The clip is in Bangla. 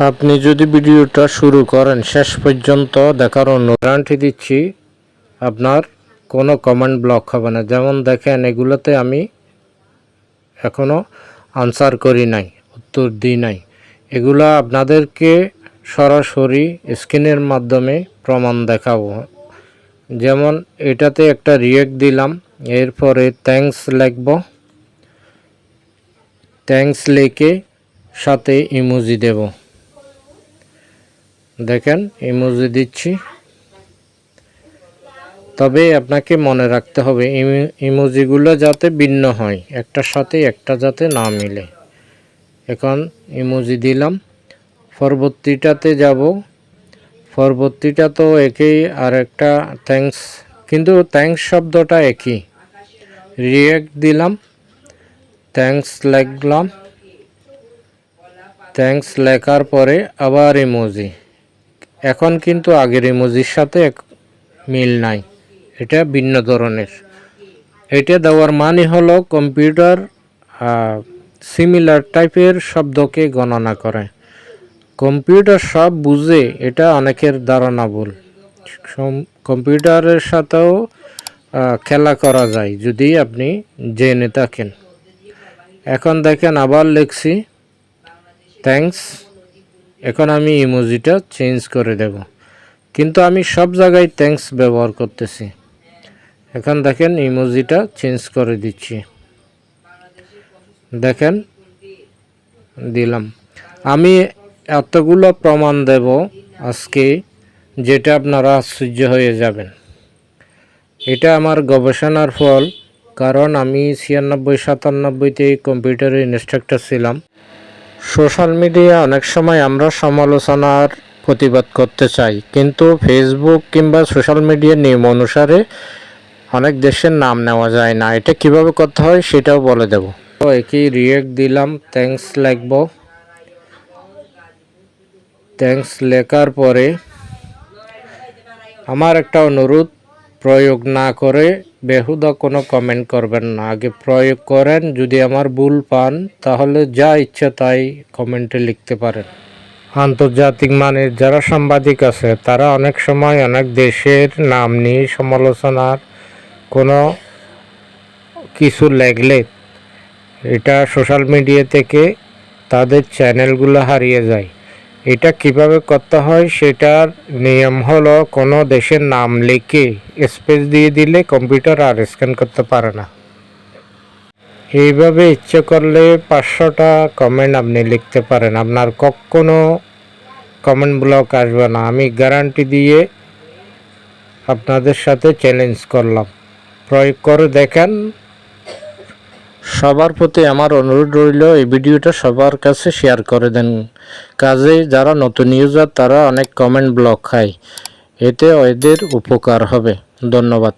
আপনি যদি ভিডিওটা শুরু করেন শেষ পর্যন্ত দেখার গ্যারান্টি দিচ্ছি আপনার কোনো কমেন্ট ব্লক হবে না। যেমন দেখেন এগুলোতে আমি এখনও আনসার করি নাই, উত্তর দিই নাই। এগুলা আপনাদেরকে সরাসরি স্ক্রিনের মাধ্যমে প্রমাণ দেখাবো। যেমন এটাতে একটা রিয়েক্ট দিলাম, এরপরে থ্যাঙ্কস লিখব, থ্যাঙ্কস লিখে সাথে ইমোজি দেব। দেখেন ইমোজি দিচ্ছি, তবে আপনাকে মনে রাখতে হবে ইমোজিগুলো যাতে ভিন্ন হয়, একটার সাথে একটা যাতে না মিলে। এখন ইমোজি দিলাম, পরবর্তীটাতে যাব। পরবর্তীটা তো একই, আর একটা থ্যাঙ্কস, কিন্তু থ্যাঙ্কস শব্দটা একই। রিয়েক্ট দিলাম, থ্যাঙ্কস লিখলাম, থ্যাঙ্কস লেখার পরে আবার ইমোজি। এখন কিন্তু আগের ইমোজির সাথে মিল নাই, এটা ভিন্ন ধরনের। এটা দেওয়ার মানে হলো কম্পিউটার সিমিলার টাইপের শব্দকে গণনা করে। কম্পিউটার সব বুঝে, এটা অনেকের ধারণা ভুল। কম্পিউটারের সাথেও খেলা করা যায় যদি আপনি জেনে থাকেন। এখন দেখেন আবার লিখছি থ্যাঙ্কস। এখন আমি ইমোজিটা চেঞ্জ করে দেব, কিন্তু আমি সব জায়গায় থ্যাঙ্কস ব্যবহার করতেছি। এখন দেখেন ইমোজিটা চেঞ্জ করে দিচ্ছি, দেখেন দিলাম। আমি এতগুলো প্রমাণ দেব আজকে, যেটা আপনারা আশ্চর্য হয়ে যাবেন। এটা আমার গবেষণার ফল, কারণ আমি 96-97-তে কম্পিউটারের ইনস্ট্রাক্টর ছিলাম। সোশ্যাল মিডিয়া অনেক সময় আমরা সমালোচনার প্রতিবাদ করতে চাই, কিন্তু ফেসবুক কিংবা সোশ্যাল মিডিয়ার নিয়ম অনুসারে অনেক দেশের নাম নেওয়া যায় না। এটা কিভাবে করতে হয় সেটাও বলে দেব। তো একই রিয়েক্ট দিলাম, থ্যাঙ্কস লিখব, থ্যাঙ্কস লেখার পরে আমার একটা অনুরোধ, প্রয়োগ না করে বেহুদা কোনো কমেন্ট করবেন না। আগে প্রয়োগ করেন, যদি আমার ভুল পান তাহলে যা ইচ্ছা তাই কমেন্টে লিখতে পারেন। আন্তর্জাতিক মানের যারা সাংবাদিক আছে তারা অনেক সময় অনেক দেশের নাম নিয়ে সমালোচনার কোনো কিছু লেখলে এটা সোশ্যাল মিডিয়া থেকে তাদের চ্যানেলগুলো হারিয়ে যায়। এটা কিভাবে করতে হয় সেটার নিয়ম হলো, কোনো দেশের নাম লিখে স্পেস দিয়ে দিলে কম্পিউটার আর স্ক্যান করতে পারে না। এইভাবে ইচ্ছে করলে 500টা কমেন্ট আপনি লিখতে পারেন, আপনার কখনো কমেন্ট ব্লক আসবে না। আমি গ্যারান্টি দিয়ে আপনাদের সাথে চ্যালেঞ্জ করলাম, প্রয়োগ করে দেখেন। সবার প্রতি আমার অনুরোধ রইল, এই ভিডিওটা সবার কাছে শেয়ার করে দেন। কাজে যারা নতুন ইউজার তারা অনেক কমেন্ট ব্লক খায়, এতে এদের উপকার হবে। ধন্যবাদ।